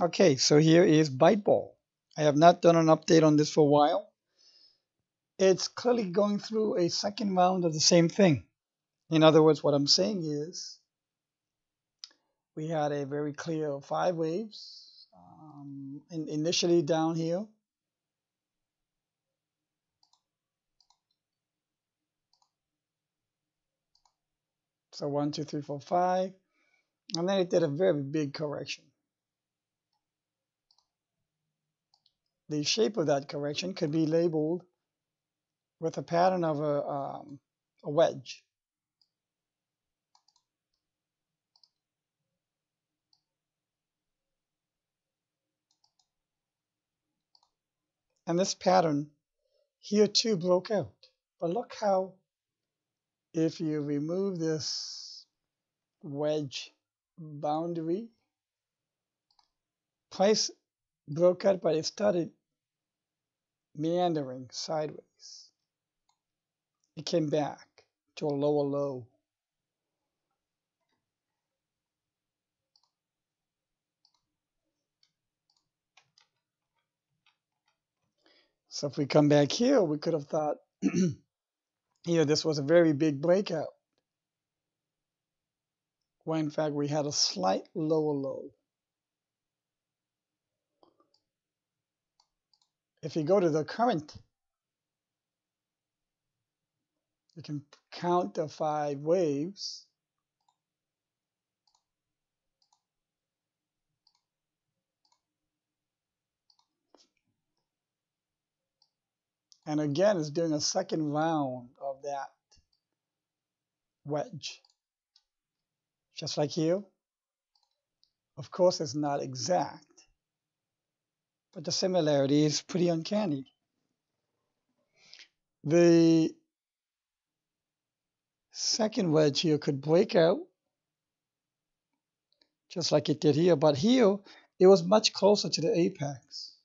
Okay, so here is ByteBall. I have not done an update on this for a while. It's clearly going through a second round of the same thing. In other words, what I'm saying is we had a very clear 5 waves initially down here. So 1, 2, 3, 4, 5. And then it did a very big correction. The shape of that correction could be labeled with a pattern of a wedge. And this pattern here too broke out. But look how, if you remove this wedge boundary, price broke out, but it started meandering sideways. It came back to a lower low. So if we come back here, we could have thought here this was a very big breakout, when in fact we had a slight lower low. If you go to the current, you can count the 5 waves. And again, it's doing a second round of that wedge. Just like here. Of course, it's not exact, but the similarity is pretty uncanny. The second wedge here could break out, just like it did here, but here it was much closer to the apex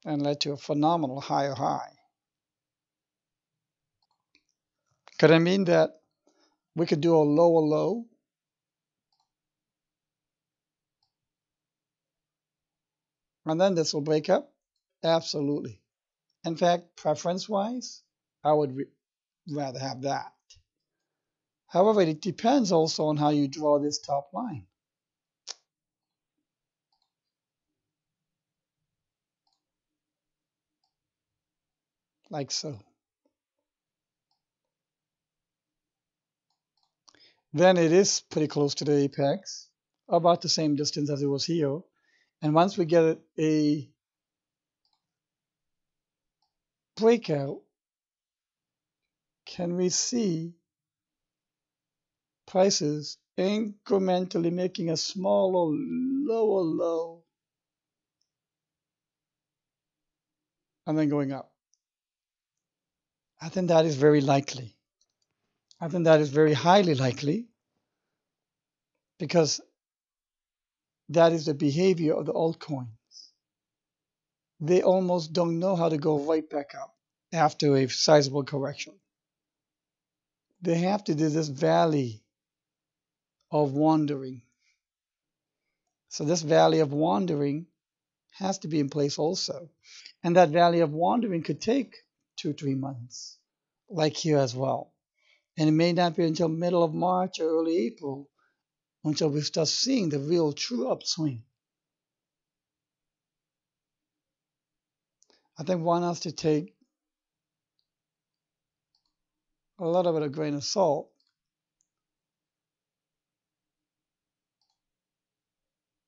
and led to a phenomenal higher high. Could it mean that we could do a lower low and then this will break up? Absolutely. In fact, preference-wise, I would rather have that. However, it depends also on how you draw this top line. Like so. Then it is pretty close to the apex, about the same distance as it was here. And once we get a breakout, can we see prices incrementally making a smaller, lower low and then going up? I think that is very likely. I think that is very highly likely because that is the behavior of the altcoins. They almost don't know how to go right back up after a sizable correction. They have to do this valley of wandering. So this valley of wandering has to be in place also. And that valley of wandering could take 2-3 months, like here as well. And it may not be until middle of March or early April until we start seeing the real true upswing. I think one has to take a little bit of grain of salt.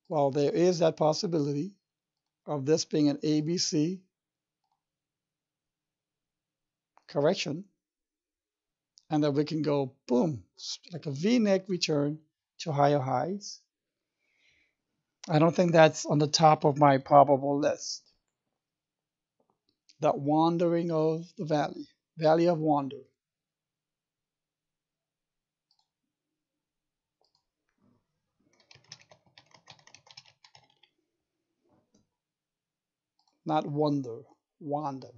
While there is that possibility of this being an ABC correction, and that we can go boom, like a V-neck return to higher highs. I don't think that's on the top of my probable list. That wandering of the valley of wandering. Not wonder, wander.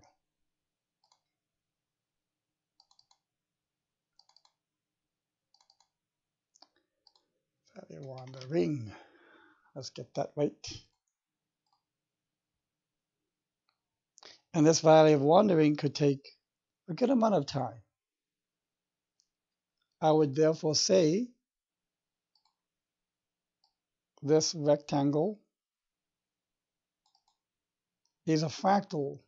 Valley wandering. Let's get that right. And this valley of wandering could take a good amount of time. I would therefore say this rectangle is a fractal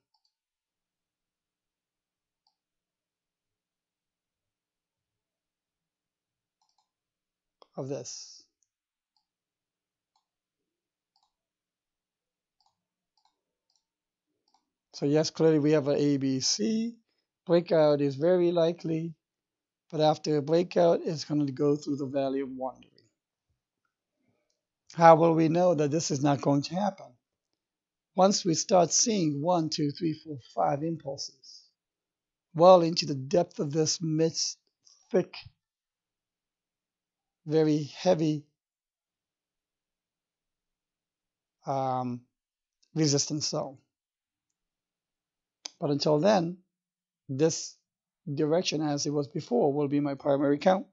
of this. So yes, clearly we have an ABC. Breakout is very likely, but after a breakout, it's going to go through the valley of wandering. How will we know that this is not going to happen? Once we start seeing 1, 2, 3, 4, 5 impulses, well into the depth of this midst thick, very heavy resistance zone. But until then, this direction as it was before will be my primary count.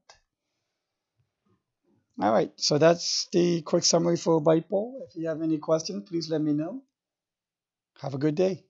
All right, so that's the quick summary for ByteBall. If you have any questions, please let me know. Have a good day.